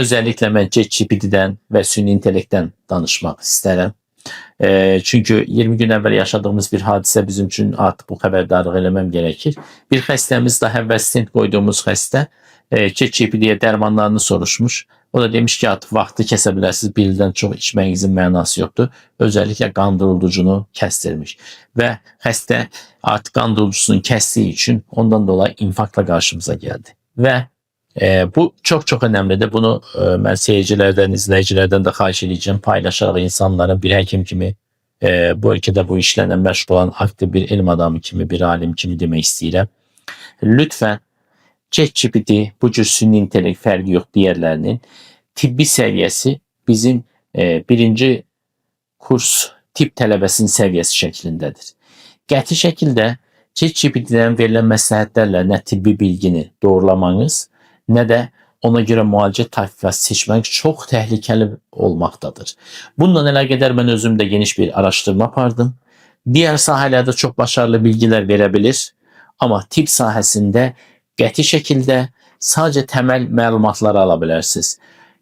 Özellikle mən ChatGPT-dən və süni intellektdən danışmaq istərəm. Çünki 20 gün əvvəl yaşadığımız bir hadisə bizim üçün artıq bu xəbərdarlıq eləməm gərəkir. Bir xəstəmiz, daha əvvəl stent qoyduğumuz xəstə ChatGPT-yə dərmanlarını soruşmuş. O da demiş ki, artıq vaxtı kəsə bilərsiniz, bir ildən çox içməyinizin mənası yoxdur. Özellikle qan doldurucunu kəsdirmiş. Və xəstə artıq qan doldurucusunu kəsdiyi üçün ondan dolayı infarktla qarşımıza gəldi. Və bu çok önemlidir. Bunu mən seyircilərdən, izləyicilərdən də xahiş edəcəm. Paylaşaraq insanların bir həkim kimi, bu ölkədə bu işlərlə məşğul olan aktiv bir elm adamı kimi, bir alim kimi demək istəyirəm. Lütfən ChatGPT, bu cür süni intellekt fərqi yox digərlərinin tibbi səviyyəsi bizim birinci kurs tibb tələbəsinin səviyyəsi şəklindədir. Qəti şəkildə ChatGPT-dən verilən məsləhətlərlə nə tibbi bilgini doğrulamanız, nə də ona görə müalicə tayfası seçmək çox təhlükəli olmaqdadır. Bununla əlaqədar mən özüm də geniş bir araşdırma apardım. Diğer sahələrdə çox başarılı bilgilər verə bilir, amma tibb sahəsində qəti şəkildə sadəcə təməl məlumatları ala bilərsiniz.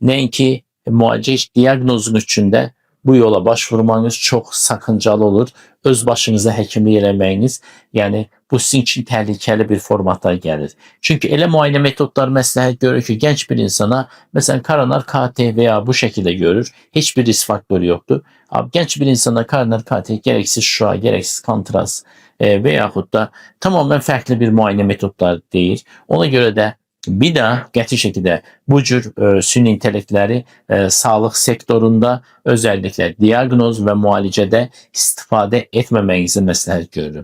Nəinki müalicə diaqnozun üçün də bu yola başvurmanız çox sakıncalı olur. Öz başınıza həkimlik eləməyiniz, yəni bu sizin üçün təhlükəli bir formatda gəlir. Çünki elə müayinə metodları məsləhət görür ki, gənc bir insana, məsələn, koronar KT veya bu şəkildə görür, heç bir risk faktoru yoxdur. Gənc bir insana koronar KT gərəksiz şua, gərəksiz kontrast və yaxud da tamamen fərqli bir müayinə metodları deyir. Ona görə də bir daha qəti şəkildə bu cür süni intellektləri sağlıq sektorunda özellikle diaqnoz və müalicədə istifadə etməməyizi məsləhət görürüm.